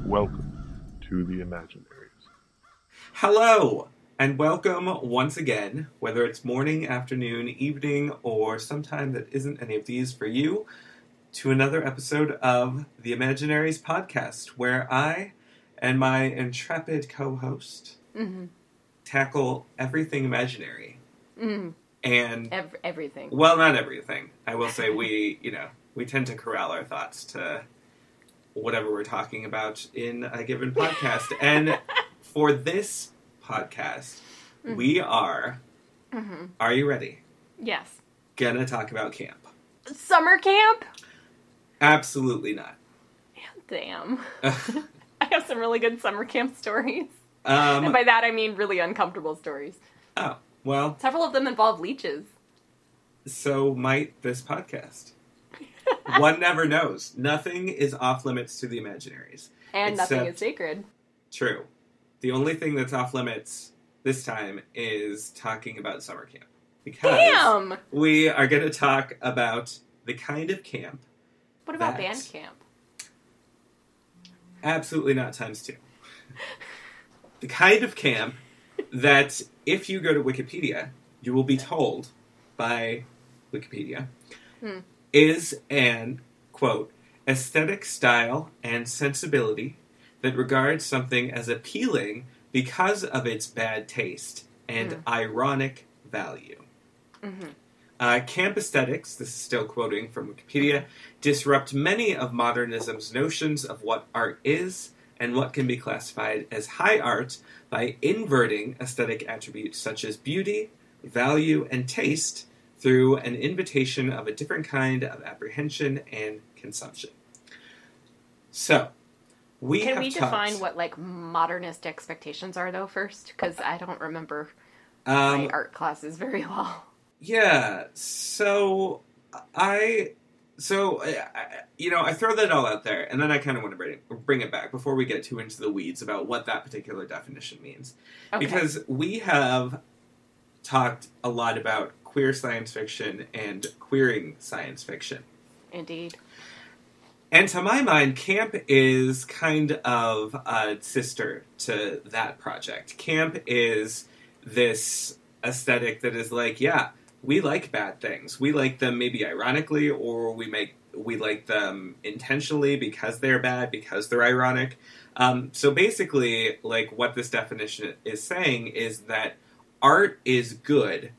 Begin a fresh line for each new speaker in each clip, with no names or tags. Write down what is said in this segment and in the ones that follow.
Welcome to the Imaginaries.
Hello, and welcome once again, whether it's morning, afternoon, evening, or sometime that isn't any of these for you, to another episode of the Imaginaries podcast, where I and my intrepid co-host tackle everything imaginary. And
everything.
Well, not everything. I will say we tend to corral our thoughts to whatever we're talking about in a given podcast. And for this podcast, we are you ready?
Yes.
Gonna talk about camp.
Summer camp?
Absolutely not.
Damn. I have some really good summer camp stories. And by that I mean really uncomfortable stories.
Oh, well.
Several of them involve leeches.
So might this podcast. One never knows. Nothing is off limits to the Imaginaries.
And nothing is sacred.
True. The only thing that's off limits this time is talking about summer camp. Because we are going to talk about the kind of camp.
What about band camp?
Absolutely not times two. The kind of camp that if you go to Wikipedia, you will be told by Wikipedia is an, quote, aesthetic style and sensibility that regards something as appealing because of its bad taste and ironic value. Camp aesthetics, this is still quoting from Wikipedia, disrupt many of modernism's notions of what art is and what can be classified as high art by inverting aesthetic attributes such as beauty, value, and taste through an invitation of a different kind of apprehension and consumption. So,
Can we define what, modernist expectations are, though, first? Because I don't remember my art classes very well.
Yeah, so I throw that all out there, and then I kind of want to bring it back before we get too into the weeds about what that particular definition means. Okay. Because we have talked a lot about queer science fiction and queering science fiction.
Indeed.
And to my mind, camp is kind of a sister to that project. Camp is this aesthetic that is like, yeah, we like bad things. We like them maybe ironically, or we like them intentionally because they're bad, because they're ironic. So basically, what this definition is saying is that art is good,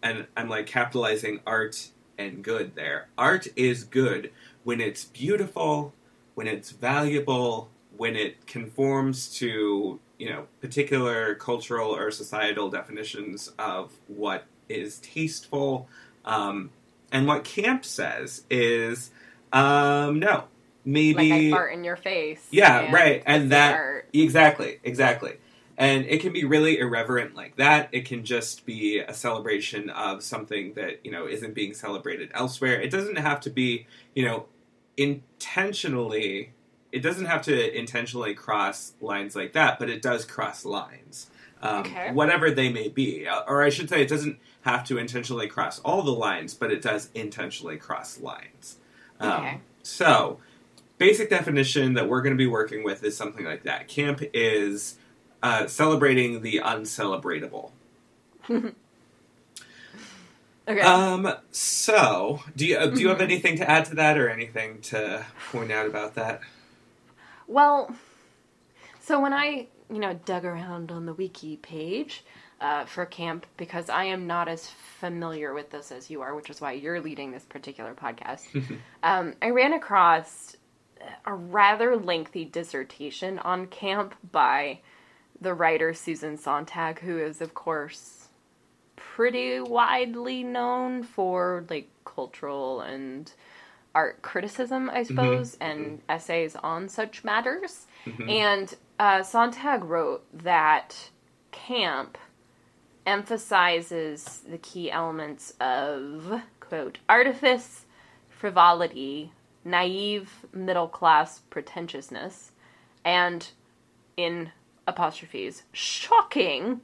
and I'm capitalizing art and good there. Art is good when it's beautiful, when it's valuable, when it conforms to, particular cultural or societal definitions of what is tasteful. And what camp says is, no, maybe...
Like I fart in your face.
Yeah, right. And that...
Art.
Exactly. And it can be really irreverent like that. It can just be a celebration of something that, isn't being celebrated elsewhere. It doesn't have to be, intentionally... It doesn't have to intentionally cross lines like that, but it does cross lines. Whatever they may be. Or I should say, it doesn't have to intentionally cross all the lines, but it does intentionally cross lines. So, basic definition that we're going to be working with is something like that. Camp is celebrating the uncelebratable. Okay. So, do you have anything to add to that, or anything to point out about that?
Well, so when I, dug around on the wiki page for camp, because I am not as familiar with this as you are, which is why you're leading this particular podcast, I ran across a rather lengthy dissertation on camp by the writer Susan Sontag, who is, of course, pretty widely known for, cultural and art criticism, I suppose, and essays on such matters. And Sontag wrote that camp emphasizes the key elements of, quote, artifice, frivolity, naive middle-class pretentiousness, and, in apostrophes, shocking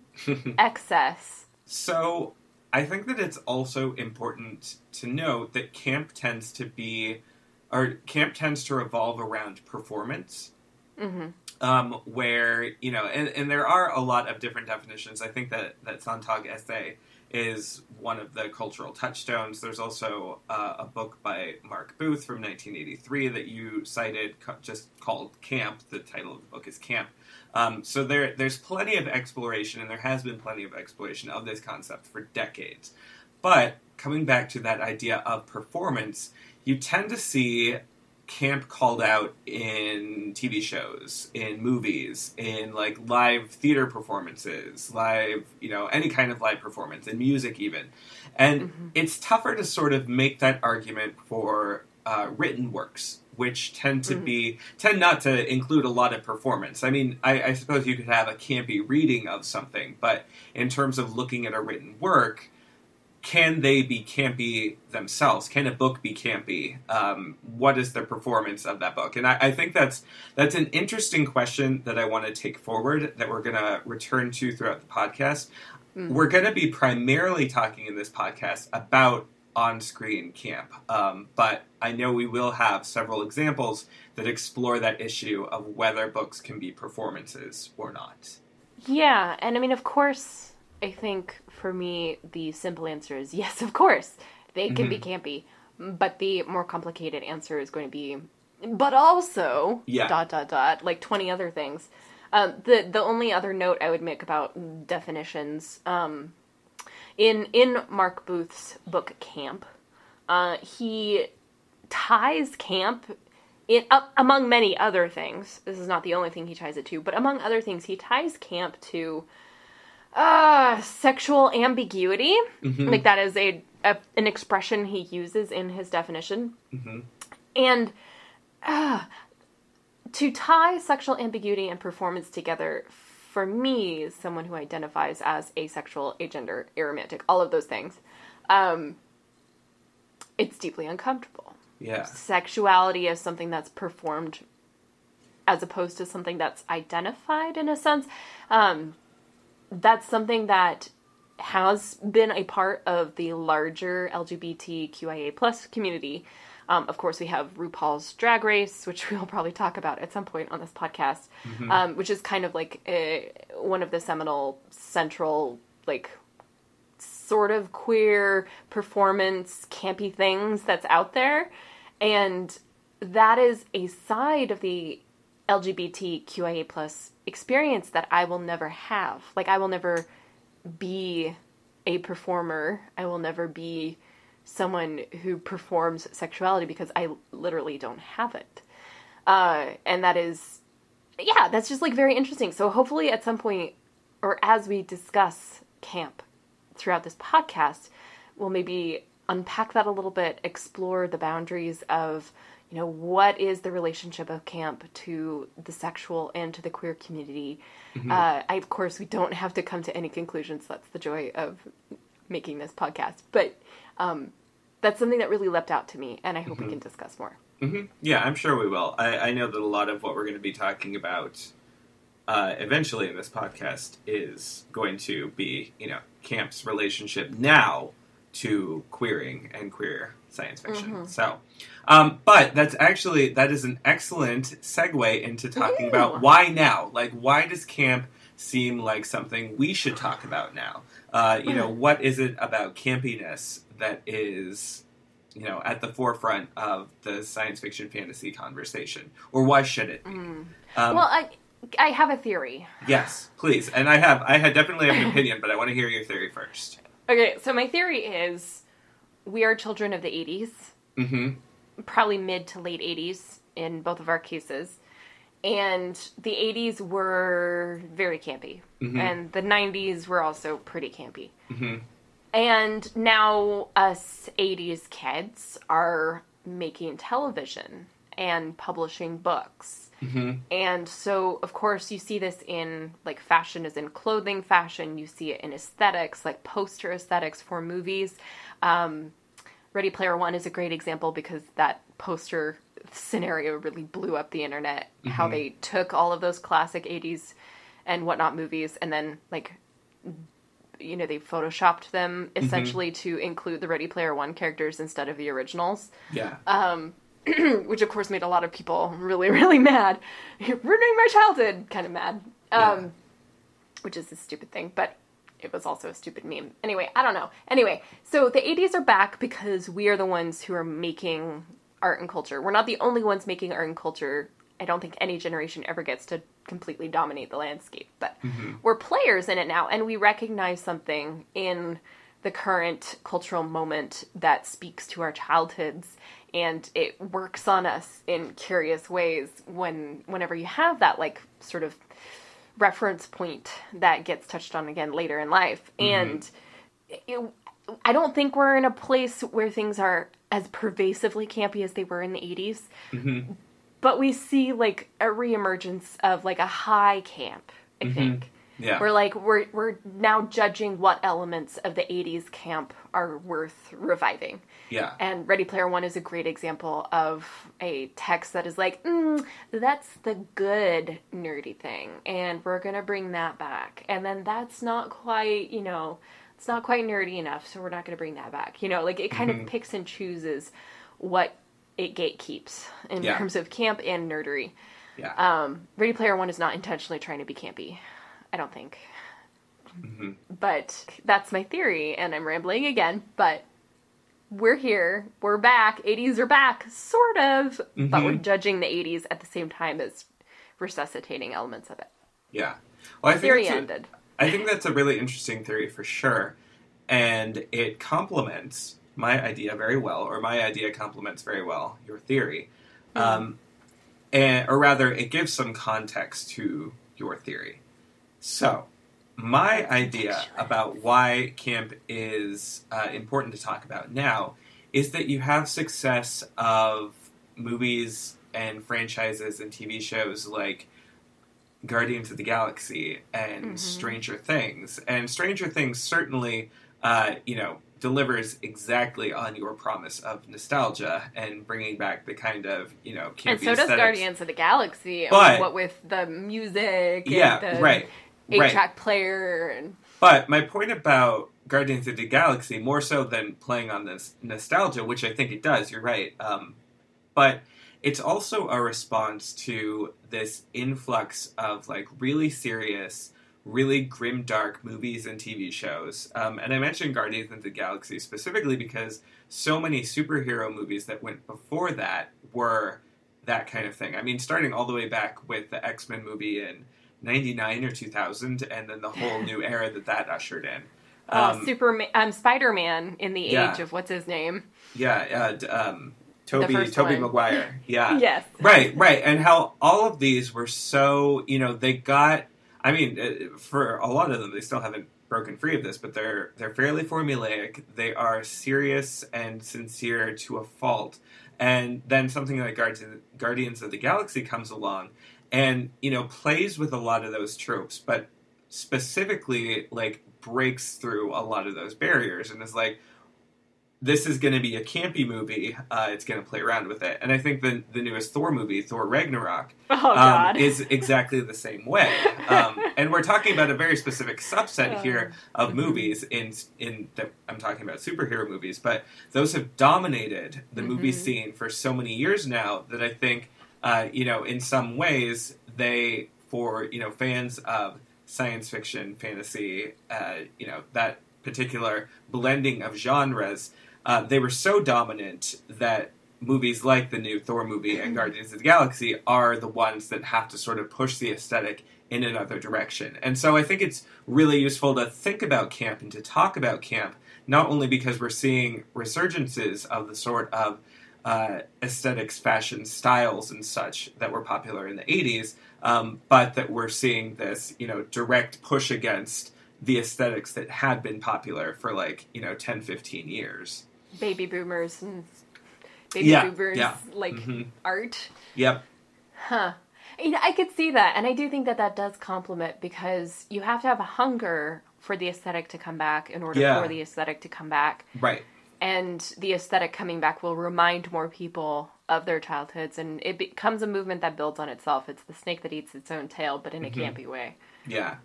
excess.
So, I think that it's also important to note that camp tends to revolve around performance. where, and there are a lot of different definitions. I think that Sontag essay is one of the cultural touchstones. There's also a book by Mark Booth from 1983 that you cited, just called Camp. The title of the book is Camp. So there's plenty of exploration, and there has been plenty of exploration of this concept for decades. But coming back to that idea of performance, you tend to see camp called out in TV shows, in movies, in like live theater performances, live, any kind of live performance, in music even. And it's tougher to sort of make that argument for written works, which tend not to include a lot of performance. I mean, I suppose you could have a campy reading of something, but in terms of looking at a written work, can they be campy themselves? Can a book be campy? What is the performance of that book? And I think that's an interesting question that I want to take forward, that we're going to return to throughout the podcast. We're going to be primarily talking in this podcast about on-screen camp, but I know we will have several examples that explore that issue of whether books can be performances or not.
Yeah, and I mean, of course, I think for me, the simple answer is yes, of course. They can be campy. But the more complicated answer is going to be, but also, ... like 20 other things. The only other note I would make about definitions, in Mark Booth's book Camp, he ties camp, among many other things, this is not the only thing he ties it to, but among other things, he ties camp to sexual ambiguity. Like that is an expression he uses in his definition. And to tie sexual ambiguity and performance together, for me, someone who identifies as asexual, agender, aromantic, all of those things, it's deeply uncomfortable.
Yeah.
Sexuality is something that's performed as opposed to something that's identified in a sense. That's something that has been a part of the larger LGBTQIA plus community. Of course, we have RuPaul's Drag Race, which we'll probably talk about at some point on this podcast, which is kind of like one of the seminal, central, like, sort of queer performance, campy things that's out there. And that is a side of the LGBTQIA plus experience that I will never have. Like, I will never be a performer. I will never be someone who performs sexuality because I literally don't have it. And that is, that's just like very interesting. So hopefully at some point, or as we discuss camp throughout this podcast, we'll maybe unpack that a little bit, explore the boundaries of, what is the relationship of camp to the sexual and to the queer community. Of course, we don't have to come to any conclusions. That's the joy of making this podcast. But that's something that really leapt out to me, and I hope we can discuss more.
Yeah, I'm sure we will. I know that a lot of what we're going to be talking about eventually in this podcast is going to be, camp's relationship now to queering and queer science fiction. So, but that is an excellent segue into talking about why now. Like, why does camp seem like something we should talk about now? What is it about campiness that is, at the forefront of the science fiction fantasy conversation? Or why should it be?
Well, I have a theory.
Yes, please. And I definitely have an opinion, but I want to hear your theory first.
Okay, so my theory is we are children of the 80s. Probably mid to late 80s in both of our cases. And the 80s were very campy. And the 90s were also pretty campy. And now us 80s kids are making television and publishing books. And so, of course, you see this in, like, fashion as in clothing fashion. You see it in aesthetics, like poster aesthetics for movies. Ready Player One is a great example because that poster scenario really blew up the internet. How they took all of those classic 80s and whatnot movies and then, like, they photoshopped them essentially to include the Ready Player One characters instead of the originals. which of course made a lot of people really, really mad. You're ruining my childhood, kind of mad. Which is a stupid thing, but it was also a stupid meme. Anyway, I don't know. Anyway, so the 80s are back because we are the ones who are making art and culture. We're not the only ones making art and culture. I don't think any generation ever gets to completely dominate the landscape, but we're players in it now, and we recognize something in the current cultural moment that speaks to our childhoods, and it works on us in curious ways whenever you have that, like, sort of reference point that gets touched on again later in life. And I don't think we're in a place where things are as pervasively campy as they were in the 80s. But we see, like, a reemergence of, like, a high camp, I think.
Yeah.
We're, like, we're now judging what elements of the 80s camp are worth reviving.
Yeah.
And Ready Player One is a great example of a text that is like, that's the good nerdy thing, and we're going to bring that back. And then that's not quite, it's not quite nerdy enough, so we're not going to bring that back. Like, it kind of picks and chooses what it gatekeeps in terms of camp and nerdery.
Yeah.
Ready Player One is not intentionally trying to be campy, I don't think. But that's my theory, and I'm rambling again, but we're here, we're back, 80s are back, sort of, but we're judging the 80s at the same time as resuscitating elements of it.
Yeah. Well,
Theory ended.
I think that's a really interesting theory for sure, and it complements my idea very well, or my idea complements very well your theory. Or rather, it gives some context to your theory. So, my idea about why camp is important to talk about now is that you have success of movies and franchises and TV shows like Guardians of the Galaxy and Stranger Things. And Stranger Things certainly, delivers exactly on your promise of nostalgia and bringing back the kind of, campy
and so does
aesthetics.
Guardians of the Galaxy,
but,
what with the music and the
right.
8-track player. And...
But my point about Guardians of the Galaxy, more so than playing on this nostalgia, which I think it does, you're right, but it's also a response to this influx of, like, really serious, really grimdark movies and TV shows. And I mentioned Guardians of the Galaxy specifically because so many superhero movies that went before that were that kind of thing. I mean, starting all the way back with the X-Men movie in 99 or 2000, and then the whole new era that ushered in.
Spider-Man in the age of what's his name?
Tobey Maguire. Yeah.
Yes.
Right. And how all of these were so, they got, I mean, for a lot of them, they still haven't broken free of this, but they're fairly formulaic. They are serious and sincere to a fault. And then something like Guardians of the Galaxy comes along and, plays with a lot of those tropes, but specifically, like, breaks through a lot of those barriers and is like, this is going to be a campy movie. It's going to play around with it. And I think the newest Thor movie, Thor Ragnarok, is exactly the same way. And we're talking about a very specific subset here of movies in that I'm talking about superhero movies, but those have dominated the movie scene for so many years now that I think, in some ways they, for, fans of science fiction, fantasy, that particular blending of genres, they were so dominant that movies like the new Thor movie and Guardians of the Galaxy are the ones that have to sort of push the aesthetic in another direction. And so I think it's really useful to think about camp and to talk about camp, not only because we're seeing resurgences of the sort of aesthetics, fashion, styles, and such that were popular in the 80s, but that we're seeing this, direct push against the aesthetics that had been popular for 10, 15 years.
Baby boomers and boomers, art.
Yep.
Huh. I could see that, and I do think that does complement, because you have to have a hunger for the aesthetic to come back in order for the aesthetic to come back.
Right.
And the aesthetic coming back will remind more people of their childhoods, and it becomes a movement that builds on itself. It's the snake that eats its own tail, but in a campy way.
Yeah.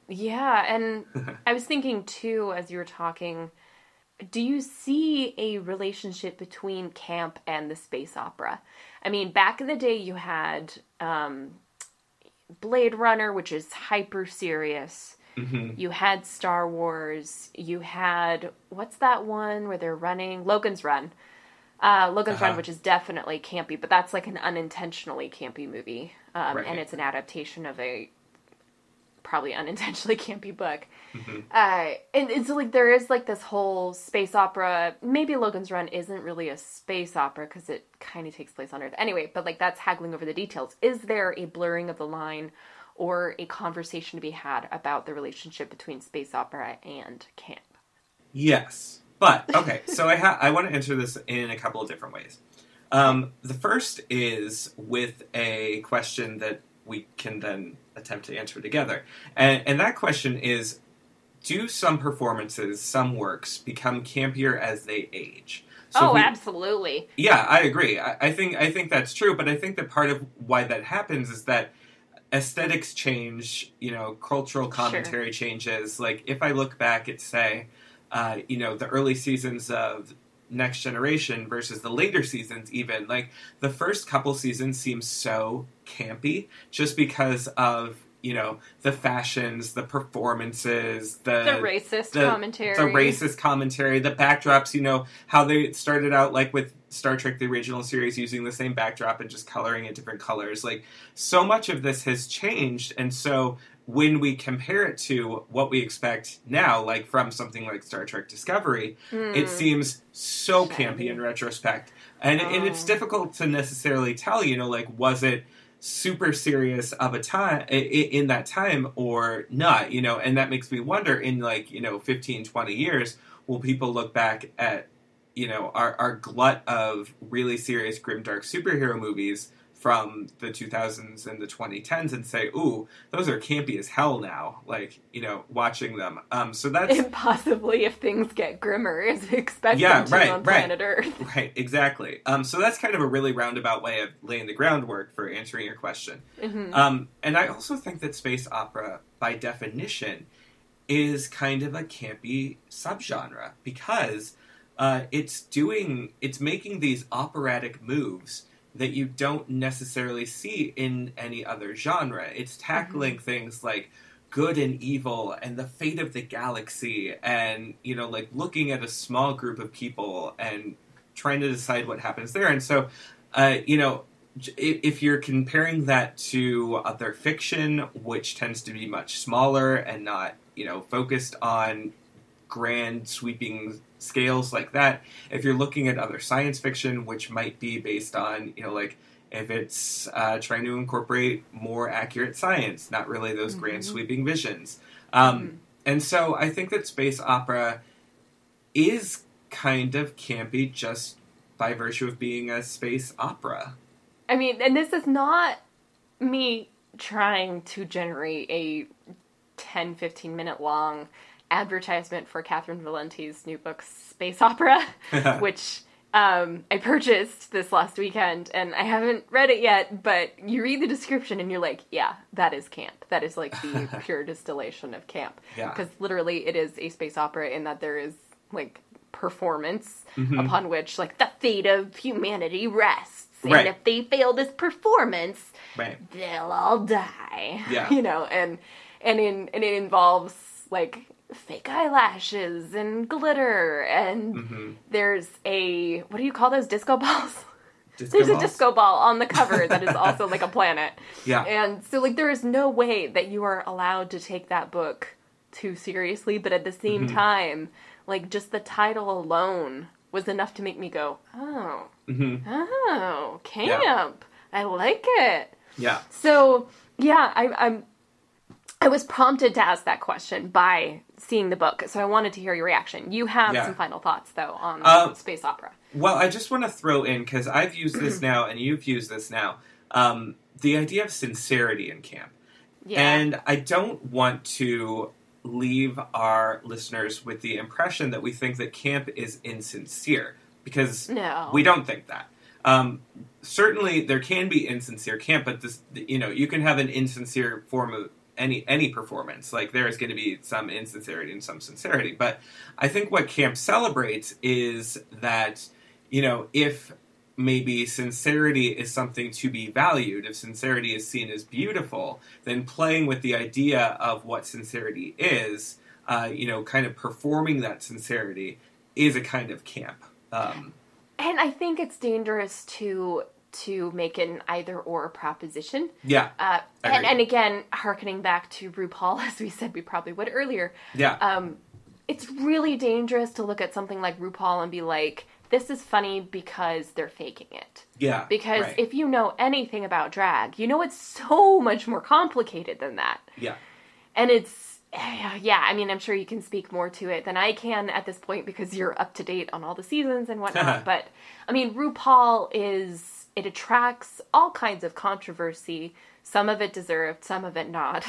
Yeah, and I was thinking, too, as you were talking, do you see a relationship between camp and the space opera? I mean, back in the day, you had Blade Runner, which is hyper serious.
Mm-hmm.
You had Star Wars. You had, what's that one where they're running? Logan's Run. Logan's Run, which is definitely campy, but that's like an unintentionally campy movie.
Right.
And it's an adaptation of a probably unintentionally campy book.
Mm-hmm.
And so, like, there is, like, this whole space opera. Maybe Logan's Run isn't really a space opera because it kind of takes place on Earth. Anyway, but, like, that's haggling over the details. Is there a blurring of the line or a conversation to be had about the relationship between space opera and camp?
Yes. But, okay, so I want to answer this in a couple of different ways. The first is with a question that we can then attempt to answer together. And that question is, do some performances, some works, become campier as they age? So
absolutely.
Yeah, I agree. I think that's true, but I think that part of why that happens is that aesthetics change, cultural commentary changes. Like, if I look back at, say, the early seasons of Next Generation versus the later seasons, even, like, the first couple seasons seem so campy just because of, the fashions, the performances, the
racist
commentary, the backdrops, how they started out, like, with Star Trek, the original series, using the same backdrop and just coloring it different colors. Like, so much of this has changed, and so when we compare it to what we expect now, like from something like Star Trek Discovery, it seems so campy in retrospect. And it's difficult to necessarily tell, like, was it super serious of a time in that time or not, and that makes me wonder in, like, 15, 20 years, will people look back at, our glut of really serious grimdark superhero movies from the 2000s and the 2010s and say, ooh, those are campy as hell now, like, watching them. So that's...
Impossibly, if things get grimmer, is expected on planet Earth.
Right, exactly. So that's kind of a really roundabout way of laying the groundwork for answering your question.
Mm-hmm.
And I also think that space opera, by definition, is kind of a campy subgenre, because it's making these operatic moves that you don't necessarily see in any other genre. It's tackling things like good and evil and the fate of the galaxy and, like, looking at a small group of people and trying to decide what happens there. And so, if you're comparing that to other fiction, which tends to be much smaller and not, focused on grand sweeping scales like that, if you're looking at other science fiction, which might be based on, like, if it's trying to incorporate more accurate science, not really those grand sweeping visions. And so I think that space opera is kind of campy just by virtue of being a space opera.
I mean, and this is not me trying to generate a 10, 15-minute long advertisement for Catherine Valenti's new book, Space Opera, which I purchased this last weekend, and I haven't read it yet, but you read the description and you're like, yeah, that is camp. That is, like, the pure distillation of camp. Because literally it is a space opera in that there is, like, performance upon which, like, the fate of humanity rests. And if they fail this performance, they'll all die. And it involves, like, fake eyelashes and glitter, and there's a, what do you call those, disco balls? There's a disco ball on the cover that is also like a planet. And so, like, there is no way that you are allowed to take that book too seriously, but at the same time, like, just the title alone was enough to make me go, oh, camp. I like it. So, I was prompted to ask that question by seeing the book, so I wanted to hear your reaction. You have some final thoughts, though, on space opera.
Well, I just want to throw in, because I've used this now, and you've used this now, the idea of sincerity in camp. And I don't want to leave our listeners with the impression that we think that camp is insincere, because we don't think that. Certainly, there can be insincere camp, but this, you can have an insincere form of any performance. Like, there is going to be some insincerity and some sincerity. But I think what camp celebrates is that, if maybe sincerity is something to be valued, if sincerity is seen as beautiful, then playing with the idea of what sincerity is, kind of performing that sincerity is a kind of camp.
And I think it's dangerous to make an either-or proposition.
Yeah.
And again, hearkening back to RuPaul, as we said we probably would earlier.
Yeah.
It's really dangerous to look at something like RuPaul and be like, this is funny because they're faking it.
Yeah.
Because
right.
if you know anything about drag, it's so much more complicated than that.
Yeah.
And it's, I mean, I'm sure you can speak more to it than I can at this point because you're up to date on all the seasons and whatnot. But, I mean, RuPaul it attracts all kinds of controversy. Some of it deserved, some of it not.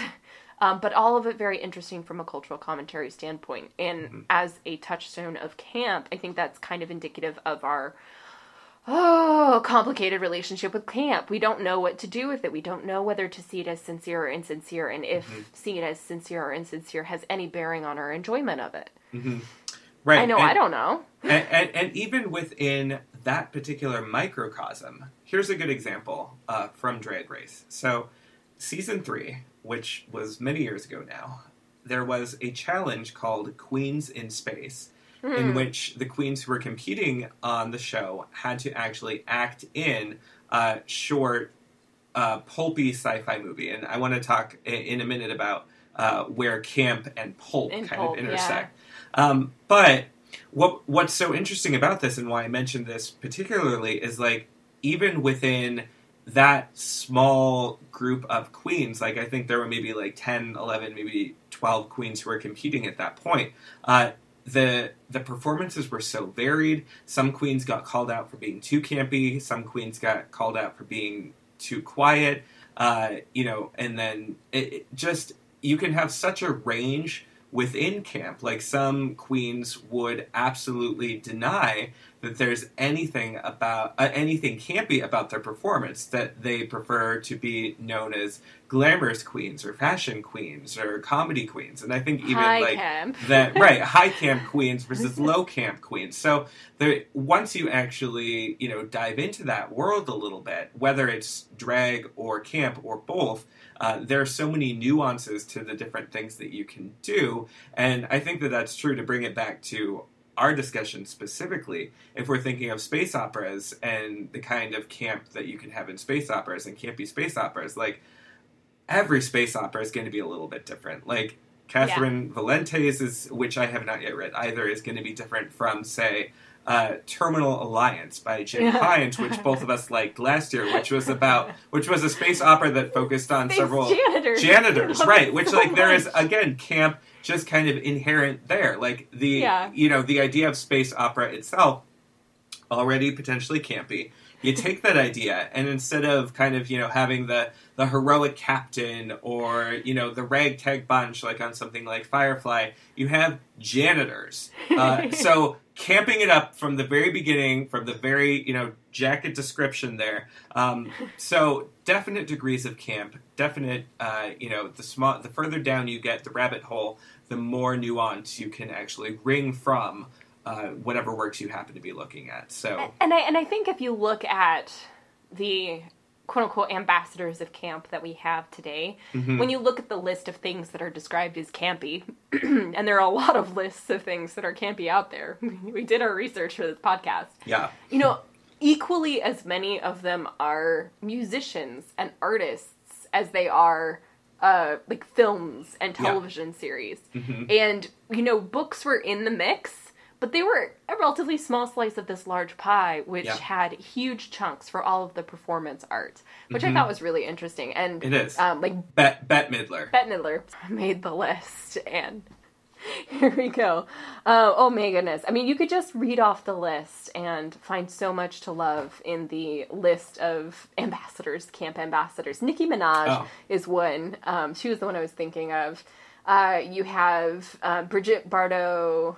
But all of it very interesting from a cultural commentary standpoint. And as a touchstone of camp, I think that's kind of indicative of our complicated relationship with camp. We don't know what to do with it. We don't know whether to see it as sincere or insincere, and if seeing it as sincere or insincere has any bearing on our enjoyment of it.
Mm-hmm. Right.
I know, I don't know.
And even within that particular microcosm, here's a good example from Drag Race. So, season 3, which was many years ago now, there was a challenge called Queens in Space, in which the queens who were competing on the show had to actually act in a short, pulpy sci-fi movie. And I want to talk in a minute about where camp and pulp of intersect. Yeah. But what's so interesting about this, and why I mentioned this particularly, is like, even within that small group of queens, like I think there were maybe like 10, 11, maybe 12 queens who were competing at that point, the performances were so varied. Some queens got called out for being too campy. Some queens got called out for being too quiet. And then it just, you can have such a range within camp. Like, some queens would absolutely deny that there's anything campy about their performance, that they prefer to be known as glamorous queens or fashion queens or comedy queens. And I think even high camp queens versus low camp queens. So once you actually, dive into that world a little bit, whether it's drag or camp or both, there are so many nuances to the different things that you can do. And I think that that's true, to bring it back to our discussion specifically. If we're thinking of space operas and the kind of camp that you can have in space operas and campy space operas, like, every space opera is going to be a little bit different. Like, Catherine Valente's, which I have not yet read either, is going to be different from, say, Terminal Alliance by Jim Hines, which both of us liked last year, which was a space opera that focused on several janitors, right? Which, so like, there is, again, camp just kind of inherent there. Like, the idea of space opera itself, already potentially campy. You take that idea, and instead of kind of, having the heroic captain or, the ragtag bunch, like on something like Firefly, you have janitors. So camping it up from the very beginning, from the very, jacket description there. So definite degrees of camp, definite, the further down you get the rabbit hole, the more nuance you can actually wring from whatever works you happen to be looking at. So,
and I think if you look at the quote-unquote ambassadors of camp that we have today, when you look at the list of things that are described as campy, and there are a lot of lists of things that are campy out there. We did our research for this podcast.
Yeah.
Equally as many of them are musicians and artists as they are like films and television series. And, books were in the mix, but they were a relatively small slice of this large pie, which had huge chunks for all of the performance art, which I thought was really interesting. And
it is.
Like
Bette Midler.
Bette Midler made the list, and here we go. Oh my goodness. I mean, you could just read off the list and find so much to love in the list of ambassadors, camp ambassadors. Nicki Minaj is one. She was the one I was thinking of. You have Brigitte Bardot,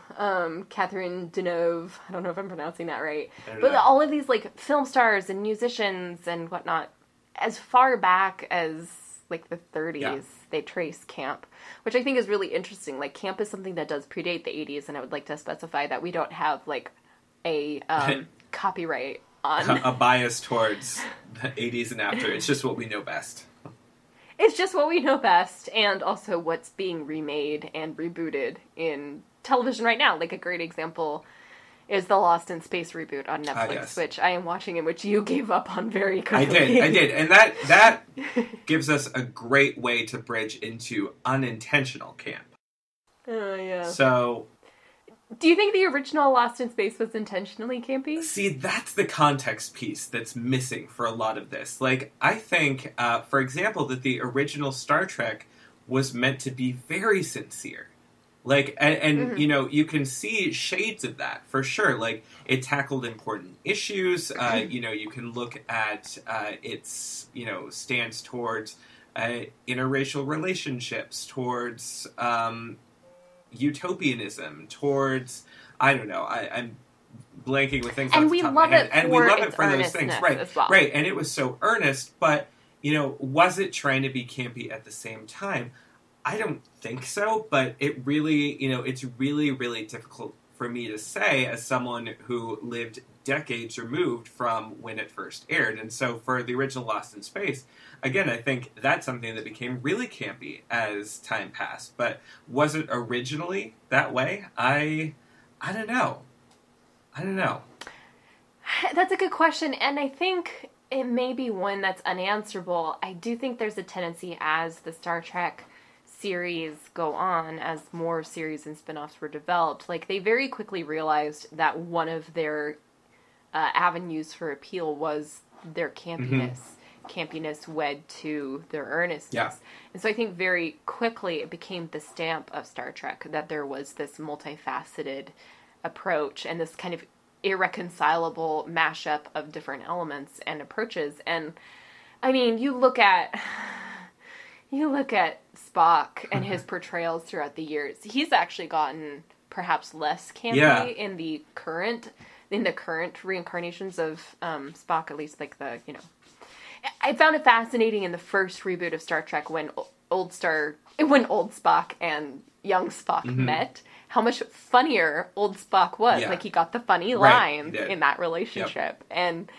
Catherine Deneuve. I don't know if I'm pronouncing that right. But all of these, like, film stars and musicians and whatnot, as far back as, like, the 30s. they trace camp, which I think is really interesting. Like, camp is something that does predate the 80s, and I would like to specify that we don't have, like, a copyright on...
a bias towards the 80s and after. It's just what we know best.
It's just what we know best, and also what's being remade and rebooted in television right now. Like, a great example is the Lost in Space reboot on Netflix,
yes.
which I am watching and which you gave up on very quickly.
I did. And that gives us a great way to bridge into unintentional camp.
Oh, yeah.
So...
Do you think the original Lost in Space was intentionally campy?
See, that's the context piece that's missing for a lot of this. Like, I think, for example, that the original Star Trek was meant to be very sincere. Like, and you know, you can see shades of that, for sure. Like, it tackled important issues. You know, you can look at its, you know, stance towards interracial relationships, towards utopianism, towards, I don't know, I'm blanking with things off the top of my head. And we love it for those things, right?
As well.
Right, and it was so earnest, but, you know, was it trying to be campy at the same time? I don't think so, but it really, you know, it's really, really difficult for me to say as someone who lived decades removed from when it first aired. And so for the original Lost in Space, again, I think that's something that became really campy as time passed. But was it originally that way? I don't know. I don't know.
That's a good question, and I think it may be one that's unanswerable. I do think there's a tendency as the Star Trek series go on, as more series and spin-offs were developed, like, they very quickly realized that one of their avenues for appeal was their campiness. Campiness wed to their earnestness.
Yeah.
And so I think very quickly it became the stamp of Star Trek that there was this multifaceted approach and this kind of irreconcilable mashup of different elements and approaches. And, I mean, you look at Spock and his portrayals throughout the years. He's actually gotten perhaps less campy in the current reincarnations of Spock, at least like the, you know. I found it fascinating in the first reboot of Star Trek when old Spock and young Spock met, how much funnier old Spock was.
Yeah.
Like, he got the funny lines in that relationship. Yep. And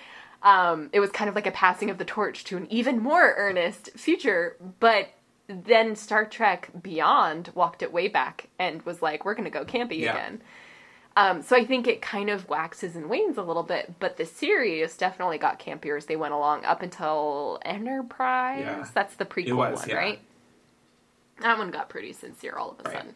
it was kind of like a passing of the torch to an even more earnest future, but then Star Trek Beyond walked it way back and was like, we're going to go campy again. So I think it kind of waxes and wanes a little bit, but the series definitely got campier as they went along up until Enterprise. Yeah. That's the prequel one, right? That one got pretty sincere all of a sudden.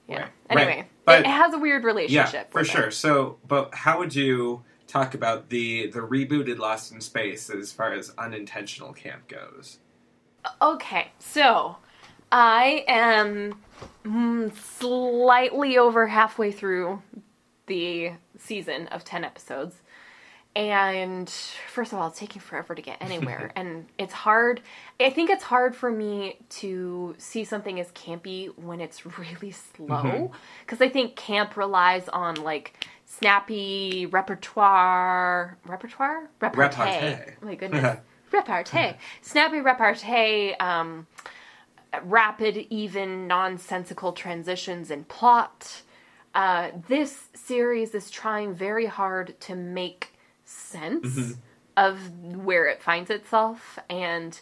Yeah. Right. Anyway, but it has a weird relationship.
Yeah, for sure. So, but how would you talk about the rebooted Lost in Space as far as unintentional camp goes?
Okay, so I am slightly over halfway through the season of 10 episodes. And first of all, it's taking forever to get anywhere. And it's hard. I think it's hard for me to see something as campy when it's really slow. Because I think camp relies on, like, snappy repartee. My goodness. Repartee. Snappy repartee, rapid, even, nonsensical transitions in plot. This series is trying very hard to make sense of where it finds itself. And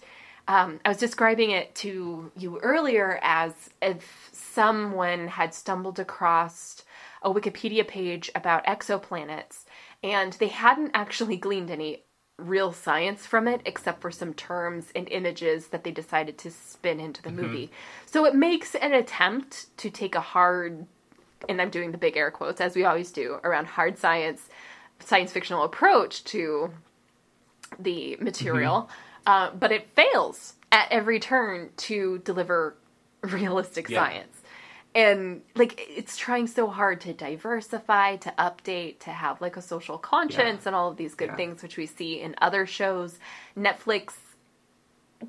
I was describing it to you earlier as if someone had stumbled across a Wikipedia page about exoplanets, and they hadn't actually gleaned any real science from it, except for some terms and images that they decided to spin into the movie. So it makes an attempt to take a hard, and I'm doing the big air quotes, as we always do, around hard science fictional approach to the material, but it fails at every turn to deliver realistic science. And, like, it's trying so hard to diversify, to update, to have, like, a social conscience and all of these good things, which we see in other shows. Netflix,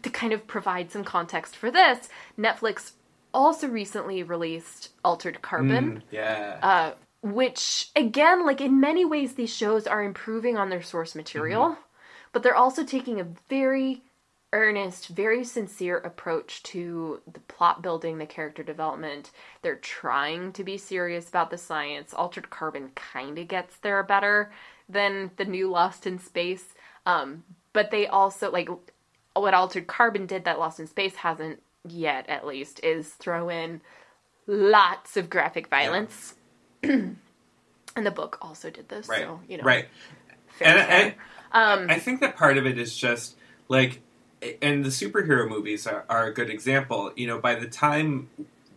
to kind of provide some context for this, Netflix also recently released Altered Carbon. Which, again, like, in many ways, these shows are improving on their source material, but they're also taking a very earnest, very sincere approach to the plot building, the character development. They're trying to be serious about the science. Altered Carbon kind of gets there better than the new Lost in Space. But they also, like, what Altered Carbon did that Lost in Space hasn't yet, at least, is throw in lots of graphic violence. Yeah. And the book also did this,
right.
So, you know.
Right. And I think that part of it is just, like, and the superhero movies are a good example. You know, by the time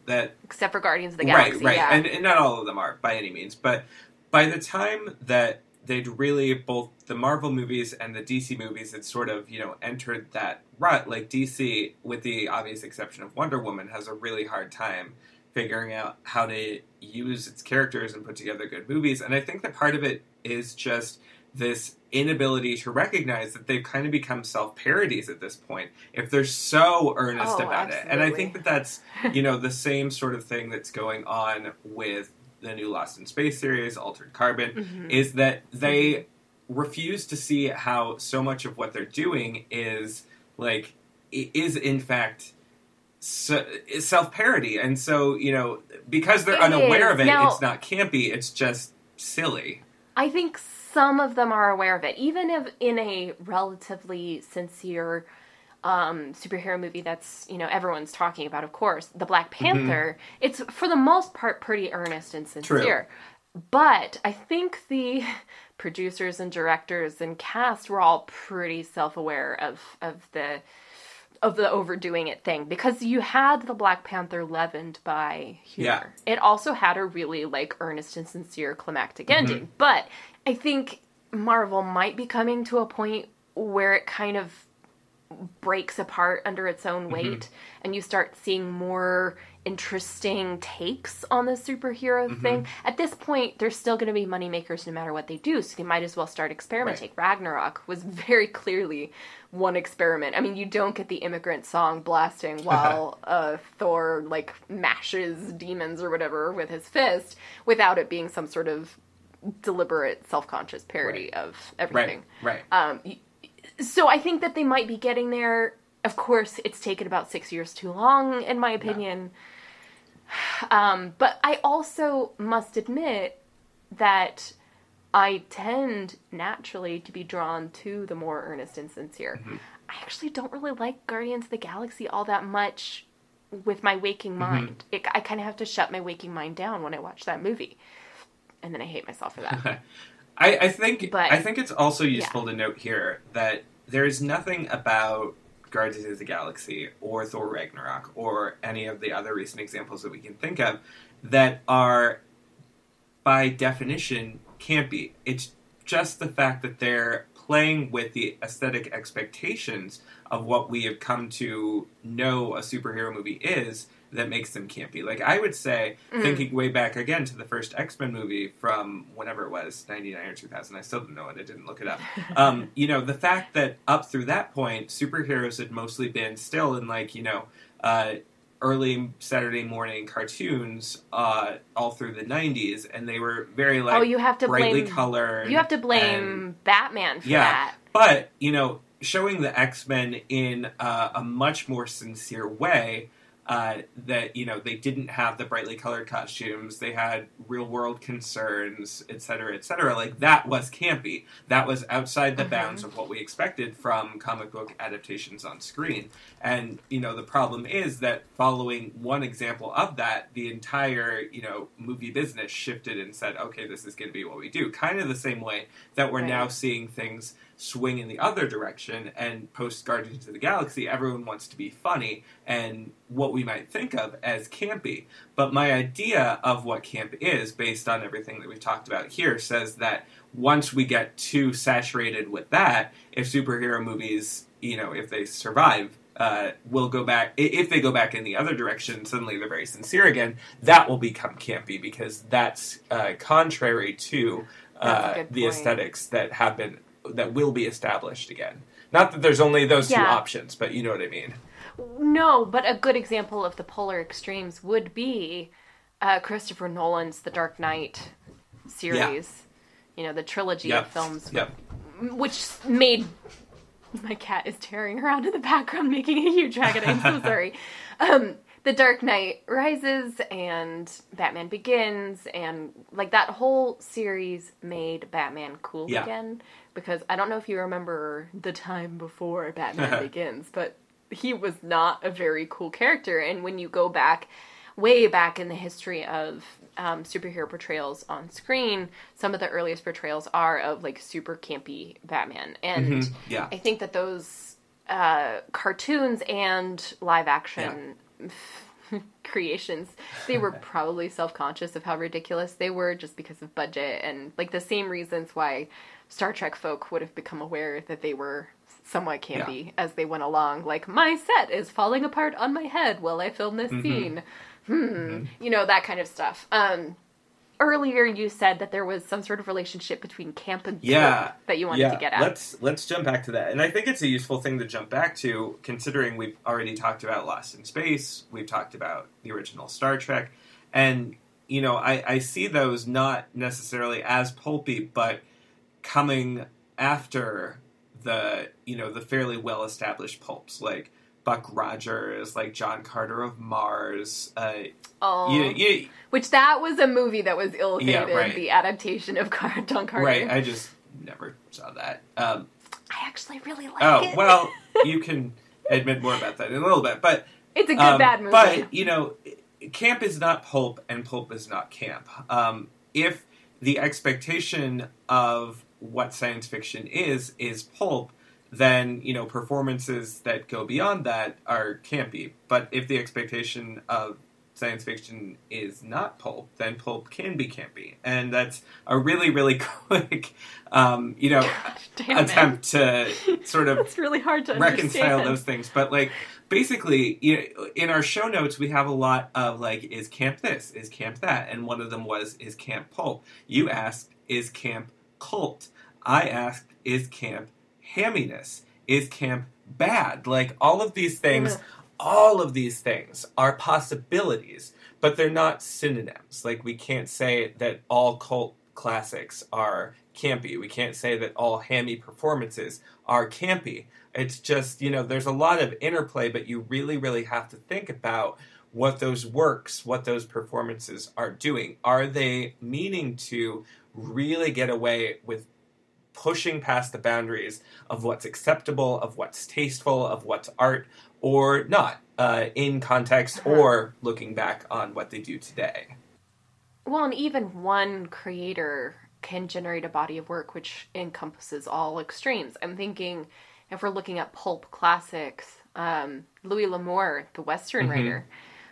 that...
Except for Guardians of the Galaxy,
right.
Yeah.
And not all of them are, by any means. But by the time that they'd really, both the Marvel movies and the DC movies had sort of, you know, entered that rut, like DC, with the obvious exception of Wonder Woman, has a really hard time figuring out how to use its characters and put together good movies. And I think that part of it is just this inability to recognize that they've kind of become self-parodies at this point, if they're so earnest about
absolutely.
it. And I think that that's, you know, the same sort of thing that's going on with the new Lost in Space series, Altered Carbon, is that they refuse to see how so much of what they're doing is, like, is in fact self-parody. And so, you know, because they're unaware of it, now, it's not campy, it's just silly.
I think some of them are aware of it, even if in a relatively sincere superhero movie that's, you know, everyone's talking about, of course, the Black Panther, it's for the most part pretty earnest and sincere. True. But I think the producers and directors and cast were all pretty self-aware of the overdoing it thing, because you had the Black Panther leavened by humor. Yeah. It also had a really, like, earnest and sincere climactic ending. But I think Marvel might be coming to a point where it kind of breaks apart under its own weight, and you start seeing more interesting takes on the superhero thing. At this point, they're still going to be moneymakers no matter what they do, so they might as well start experimenting. Right. Ragnarok was very clearly one experiment. I mean, you don't get the Immigrant Song blasting while Thor, like, mashes demons or whatever with his fist without it being some sort of deliberate, self-conscious parody of everything.
Right.
So I think that they might be getting there. Of course, it's taken about 6 years too long, in my opinion. Yeah. But I also must admit that I tend naturally to be drawn to the more earnest and sincere. I actually don't really like Guardians of the Galaxy all that much with my waking mind. I kind of have to shut my waking mind down when I watch that movie. And then I hate myself for that.
I think it's also useful to note here that there is nothing about Guardians of the Galaxy or Thor Ragnarok or any of the other recent examples that we can think of that are, by definition, campy. It's just the fact that they're playing with the aesthetic expectations of what we have come to know a superhero movie is that makes them campy. Like, I would say, thinking way back again to the first X-Men movie from whenever it was, 99 or 2000, I still don't know it, I didn't look it up. You know, the fact that up through that point, superheroes had mostly been still in, like, you know, early Saturday morning cartoons all through the 90s, and they were very, like,
you have to
brightly colored.
You have to blame Batman for that.
But, you know, showing the X-Men in a much more sincere way, that, you know, they didn't have the brightly colored costumes, they had real-world concerns, etc., etc. Like, that was campy. That was outside the bounds of what we expected from comic book adaptations on screen. And, you know, the problem is that following one example of that, the entire, you know, movie business shifted and said, okay, this is going to be what we do. Kind of the same way that we're now seeing things swing in the other direction, and post Guardians of the Galaxy, everyone wants to be funny and what we might think of as campy. But my idea of what camp is, based on everything that we've talked about here, says that once we get too saturated with that, if superhero movies, you know, if they survive, will go back, if they go back in the other direction, suddenly they're very sincere again, that will become campy, because that's contrary to the aesthetics that will be established again. Not that there's only those two options, but you know what I mean.
No, but a good example of the polar extremes would be Christopher Nolan's The Dark Knight series. You know, the trilogy of films, which made My cat is tearing around in the background, making a huge racket. I'm so sorry. The Dark Knight Rises and Batman Begins, and like that whole series made Batman cool again. Because I don't know if you remember the time before Batman Begins, but he was not a very cool character. And when you go back, way back in the history of superhero portrayals on screen, some of the earliest portrayals are of like super campy Batman. And I think that those cartoons and live action creations, they were probably self-conscious of how ridiculous they were just because of budget and like the same reasons why Star Trek folk would have become aware that they were somewhat campy as they went along. Like, my set is falling apart on my head while I film this scene. You know, that kind of stuff. Earlier you said that there was some sort of relationship between camp and pulp that you wanted to get at.
Let's jump back to that. And I think it's a useful thing to jump back to, considering we've already talked about Lost in Space, we've talked about the original Star Trek, and, you know, I see those not necessarily as pulpy, but coming after the, you know, the fairly well-established pulps, like Buck Rogers, like John Carter of Mars.
Which that was a movie that was ill-fated, the adaptation of John Carter.
Right, I just never saw that.
I actually really like it.
Oh, well, you can admit more about that in a little bit, but...
It's a good, bad movie.
But, you know, camp is not pulp, and pulp is not camp. If the expectation of what science fiction is pulp, then, you know, performances that go beyond that are campy. But if the expectation of science fiction is not pulp, then pulp can be campy. And that's a really, really quick, you know, attempt to sort of
it's really hard to
reconcile those things. But, like, basically, you know, in our show notes, we have a lot of, like, is camp this? Is camp that? And one of them was, is camp pulp? You asked, is camp cult? I asked, is camp hamminess? Is camp bad? Like, all of these things are possibilities, but they're not synonyms. Like, we can't say that all cult classics are campy. We can't say that all hammy performances are campy. It's just, you know, there's a lot of interplay, but you really, really have to think about what those works, what those performances are doing. Are they meaning to really get away with pushing past the boundaries of what's acceptable, of what's tasteful, of what's art, or not, in context, or looking back on what they do today?
Well, and even one creator can generate a body of work which encompasses all extremes. I'm thinking, if we're looking at pulp classics, Louis L'Amour, the Western writer,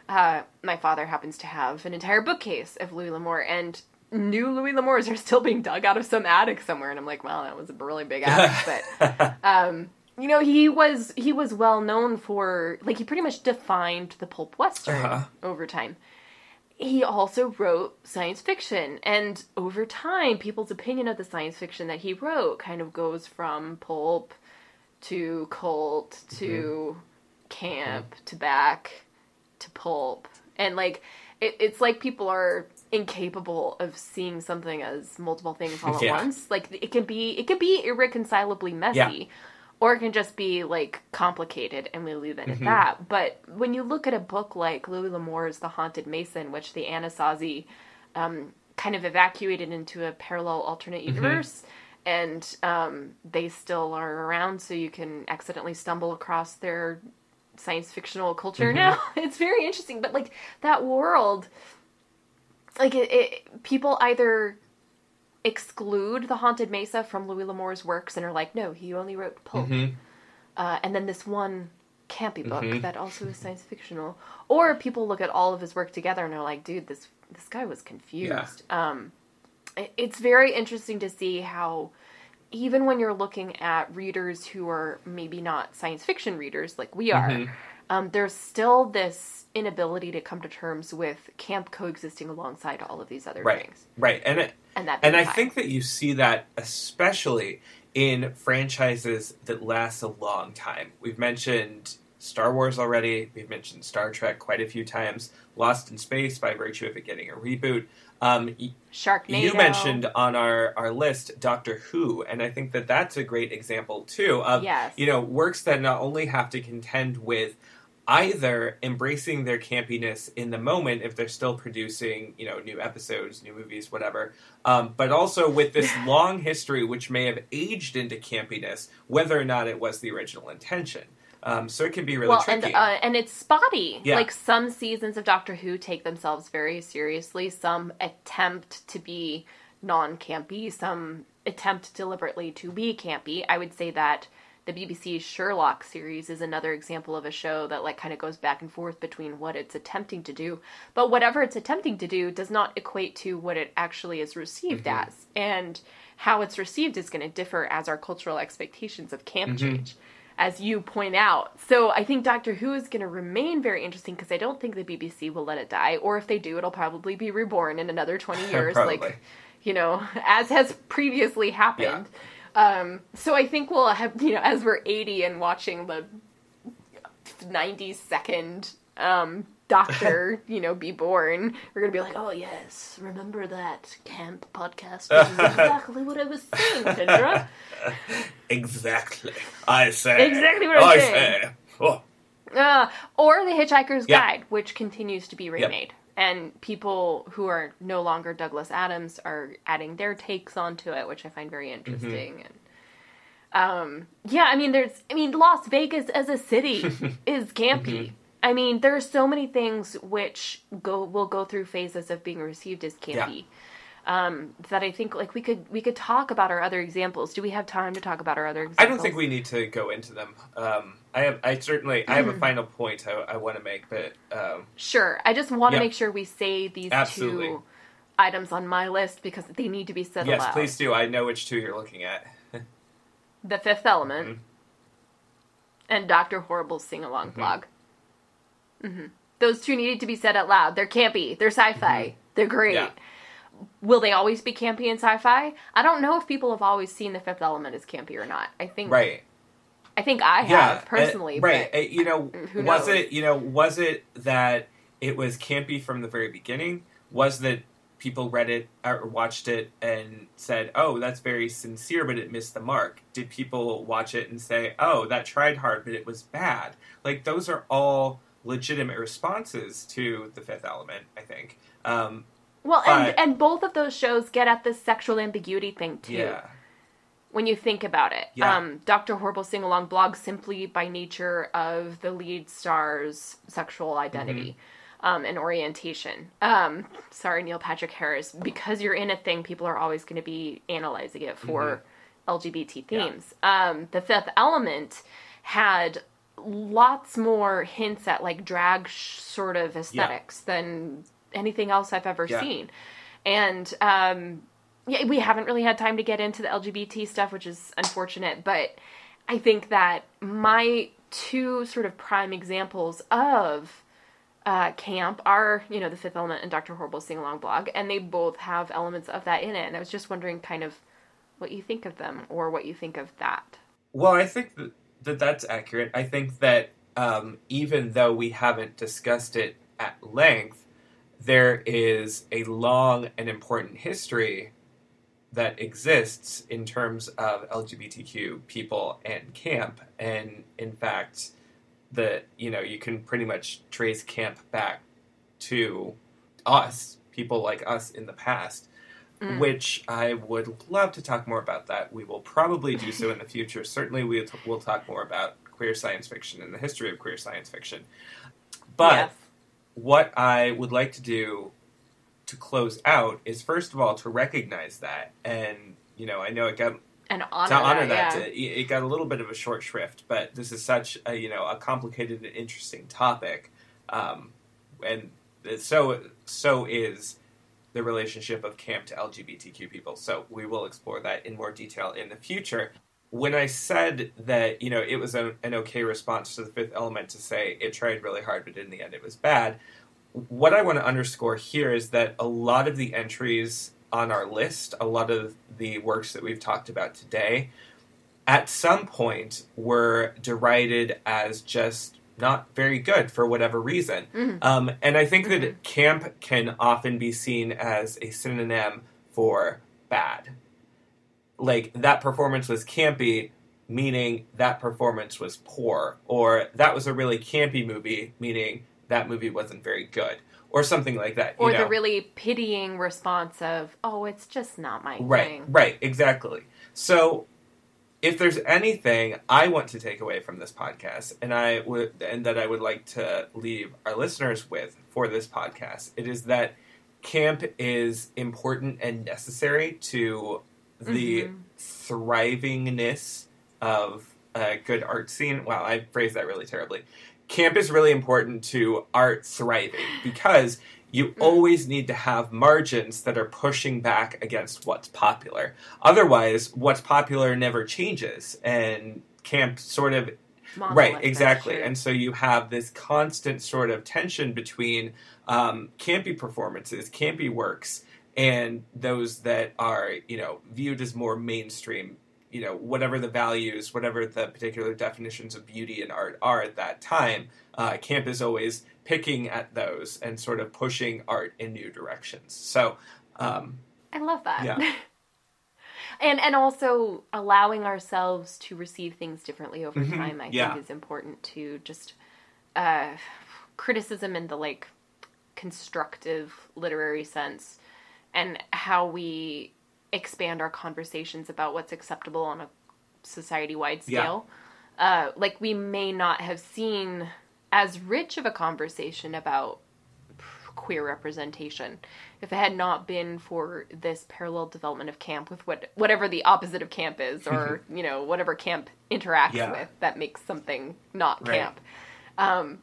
my father happens to have an entire bookcase of Louis L'Amour, and new Louis L'Amours are still being dug out of some attic somewhere, and I'm like, well, that was a really big attic, but you know, he was well known for, like, he pretty much defined the pulp Western over time. He also wrote science fiction, and over time, people's opinion of the science fiction that he wrote kind of goes from pulp to cult to camp to back to pulp, and like it's like people are incapable of seeing something as multiple things all at once. Like, it can be irreconcilably messy, or it can just be, like, complicated, and we leave it at that. But when you look at a book like Louis L'Amour's The Haunted Mason, which the Anasazi kind of evacuated into a parallel alternate universe, and they still are around, so you can accidentally stumble across their science fictional culture now. It's very interesting, but, like, that world... Like, people either exclude The Haunted Mesa from Louis L'Amour's works and are like, no, he only wrote pulp. And then this one campy book that also is science fictional. Or people look at all of his work together and are like, dude, this guy was confused. It's very interesting to see how, even when you're looking at readers who are maybe not science fiction readers like we are, there's still this inability to come to terms with camp coexisting alongside all of these other things.
Right, and I think that you see that especially in franchises that last a long time. We've mentioned Star Wars already. We've mentioned Star Trek quite a few times. Lost in Space, by virtue of it getting a reboot.
Sharknado.
You mentioned on our list Doctor Who, and I think that that's a great example, too, of,
Yes.
Works that not only have to contend with either embracing their campiness in the moment if they're still producing, new episodes, new movies, whatever, but also with this long history which may have aged into campiness, whether or not it was the original intention. So it can be really tricky.
And it's spotty.
Yeah.
Like, some seasons of Doctor Who take themselves very seriously. Some attempt to be non-campy. Some attempt deliberately to be campy. I would say that the BBC Sherlock series is another example of a show that, like, kind of goes back and forth between what it's attempting to do. But whatever it's attempting to do does not equate to what it actually is received as. And how it's received is going to differ as our cultural expectations of camp change, as you point out. So I think Doctor Who is going to remain very interesting because I don't think the BBC will let it die. Or if they do, it'll probably be reborn in another 20 years, like, as has previously happened.
Yeah.
So I think we'll have, as we're 80 and watching the 92nd Doctor, be born, we're going to be like, oh yes, remember that camp podcast? Which is exactly what I was saying, Kendra.
Exactly. I say.
Exactly what I'm saying.
Say. Oh.
Or The Hitchhiker's Guide, which continues to be remade. Yep. And people who are no longer Douglas Adams are adding their takes onto it, which I find very interesting. And Las Vegas as a city is campy. I mean, there are so many things which will go through phases of being received as campy. That I think, like, we could talk about our other examples. Do we have time to talk about our other examples?
I don't think we need to go into them. I have a final point I want to make, but
sure. I just want to make sure we say these
Absolutely.
two items on my list because they need to be said aloud.
Yes, please do. I know which two you're looking at.
The Fifth Element and Dr. Horrible's sing-along blog. Those two needed to be said out loud. They're campy. They're sci-fi. They're great.
Yeah.
Will they always be campy and sci-fi? I don't know if people have always seen The Fifth Element as campy or not. I think I have personally.
Right.
But who knows?
Was it that it was campy from the very beginning? Was that people read it or watched it and said, "Oh, that's very sincere, but it missed the mark"? Did people watch it and say, "Oh, that tried hard, but it was bad"? Like, those are all legitimate responses to The Fifth Element, I think.
And both of those shows get at this sexual ambiguity thing, too. Yeah. When you think about it.
Yeah.
Dr. Horrible's sing-along blog, simply by nature of the lead star's sexual identity and orientation. Sorry, Neil Patrick Harris. Because you're in a thing, people are always going to be analyzing it for LGBT themes. Yeah. The Fifth Element had lots more hints at, like, drag sort of aesthetics than anything else I've ever seen. And we haven't really had time to get into the LGBT stuff, which is unfortunate, but I think that my two sort of prime examples of camp are, The Fifth Element and Dr. Horrible's sing-along blog, and they both have elements of that in it, and I was just wondering kind of what you think of them, or what you think of that.
Well, I think that's accurate. I think that even though we haven't discussed it at length, there is a long and important history that exists in terms of LGBTQ people and camp. And in fact, you can pretty much trace camp back to us, people like us in the past, which I would love to talk more about that. We will probably do so in the future. Certainly we'll talk more about queer science fiction and the history of queer science fiction. But what I would like to do to close out is, first of all, to recognize that. And, I know it got...
And honor that.
It got a little bit of a short shrift, but this is such a complicated and interesting topic. And so is the relationship of camp to LGBTQ people. So we will explore that in more detail in the future. When I said that, it was an okay response to The Fifth Element to say it tried really hard, but in the end it was bad, what I want to underscore here is that a lot of the entries on our list, a lot of the works that we've talked about today, at some point were derided as just not very good for whatever reason. And I think that camp can often be seen as a synonym for bad. Like, that performance was campy, meaning that performance was poor. Or that was a really campy movie, meaning that movie wasn't very good. Or something like that.
Or the really pitying response of, oh, it's just not my thing.
Right, exactly. So, if there's anything I want to take away from this podcast, and that I would like to leave our listeners with for this podcast, it is that camp is important and necessary to the thrivingness of a good art scene. Wow, I phrased that really terribly. Camp is really important to art thriving because you always need to have margins that are pushing back against what's popular. Otherwise, what's popular never changes, and camp sort of... Right, exactly. And so you have this constant sort of tension between campy performances, campy works, and those that are, viewed as more mainstream, whatever the values, whatever the particular definitions of beauty and art are at that time. Camp is always picking at those and sort of pushing art in new directions. So,
I love that.
Yeah.
And also allowing ourselves to receive things differently over time, I think is important to just criticism in the constructive literary sense, and how we expand our conversations about what's acceptable on a society-wide scale. We may not have seen as rich of a conversation about queer representation if it had not been for this parallel development of camp with whatever the opposite of camp is, or whatever camp interacts with that makes something not camp.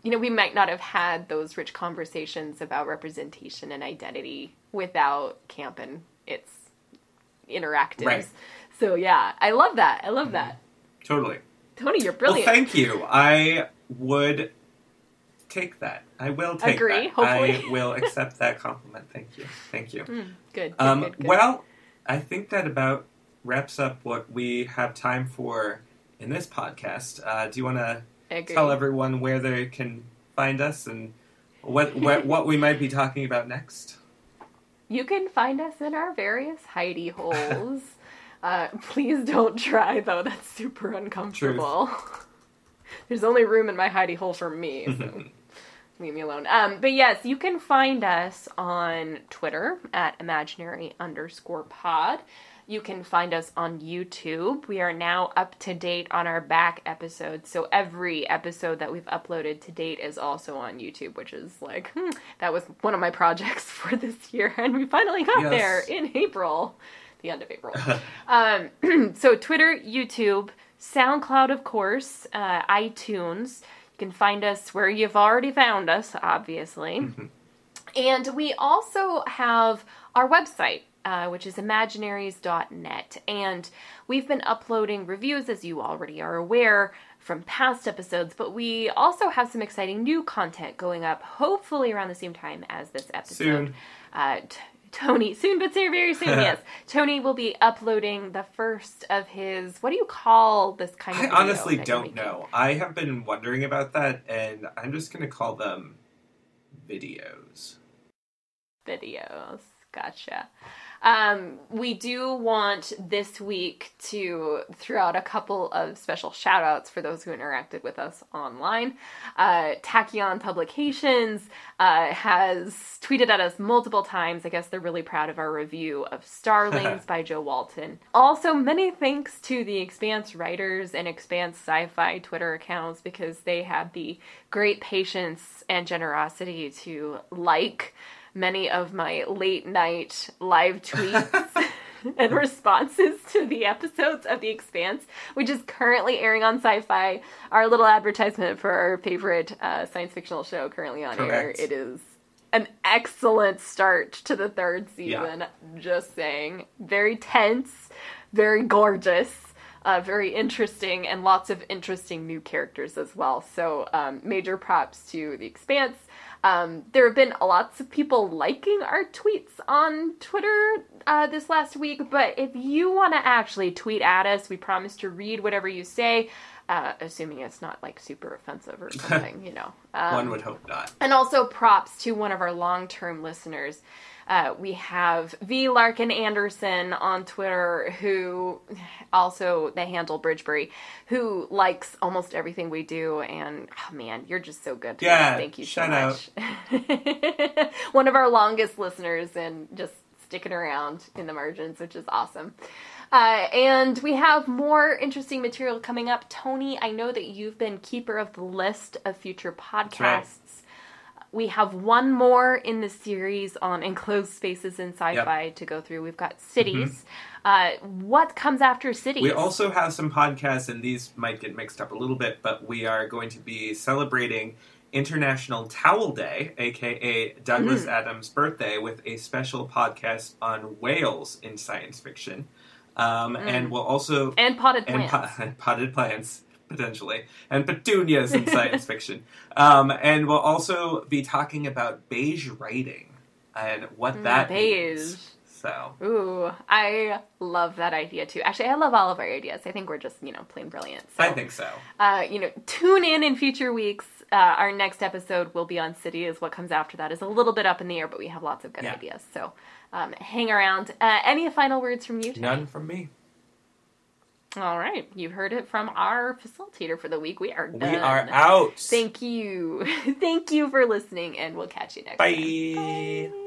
We might not have had those rich conversations about representation and identity without camp and its interactives.
Right.
So yeah, I love that. I love that.
Totally.
Tony, you're brilliant.
Well, thank you. I would take that. I will take
Agree,
that.
hopefully.
I will accept that compliment. Thank you. Thank you.
Good.
Well, I think that about wraps up what we have time for in this podcast. Do you want to tell everyone where they can find us and what we might be talking about next?
You can find us in our various hidey holes. Please don't try, though. That's super uncomfortable. There's only room in my hidey hole for me, so leave me alone. But yes, you can find us on Twitter at imaginary_pod. You can find us on YouTube. We are now up to date on our back episodes, so every episode that we've uploaded to date is also on YouTube, which is that was one of my projects for this year, and we finally got there in April, the end of April. So Twitter, YouTube, SoundCloud, of course, iTunes. You can find us where you've already found us, obviously. And we also have our website, which is Imaginaries.net. And we've been uploading reviews, as you already are aware, from past episodes, but we also have some exciting new content going up, hopefully around the same time as this episode.
Soon.
Tony, soon, but very soon, yes. Tony will be uploading the first of his, what do you call this kind of video?
I honestly don't know. I have been wondering about that, and I'm just going to call them videos.
Videos. Gotcha. We do want this week to throw out a couple of special shout outs for those who interacted with us online. Tachyon Publications has tweeted at us multiple times. I guess they're really proud of our review of Starlings by Joe Walton. Also, many thanks to the Expanse writers and Expanse Sci-Fi Twitter accounts, because they had the great patience and generosity to many of my late night live tweets and responses to the episodes of The Expanse, which is currently airing on Sci-Fi, our little advertisement for our favorite science fictional show currently on air. It is an excellent start to the third season, just saying. Very tense, very gorgeous, very interesting, and lots of interesting new characters as well. So major props to The Expanse. There have been lots of people liking our tweets on Twitter this last week, but if you want to actually tweet at us, we promise to read whatever you say, assuming it's not, like, super offensive or something, you know.
One would hope not.
And also props to one of our long-term listeners. We have V. Larkin Anderson on Twitter, who also the handle Bridgebury, who likes almost everything we do, and oh man, you're just so good to us. Thank you so much. One of our longest listeners, and just sticking around in the margins, which is awesome. And we have more interesting material coming up. Tony, I know that you've been keeper of the list of future podcasts. We have one more in the series on enclosed spaces in sci-fi to go through. We've got cities. What comes after cities?
We also have some podcasts, and these might get mixed up a little bit, but we are going to be celebrating International Towel Day, a.k.a. Douglas Adams' birthday, with a special podcast on whales in science fiction. And we'll also...
And potted plants.
And potted plants. Potentially, and petunias in science fiction. And we'll also be talking about beige writing and what that means. So,
ooh, I love that idea too. Actually, I love all of our ideas. I think we're just, plain brilliant. So,
I think so.
Tune in future weeks. Our next episode will be on cities. What comes after that is a little bit up in the air, but we have lots of good ideas. So, hang around. Any final words from you, Tony?
None from me.
All right. You've heard it from our facilitator for the week. We are done.
We are out.
Thank you. Thank you for listening, and we'll catch you next time.
Bye.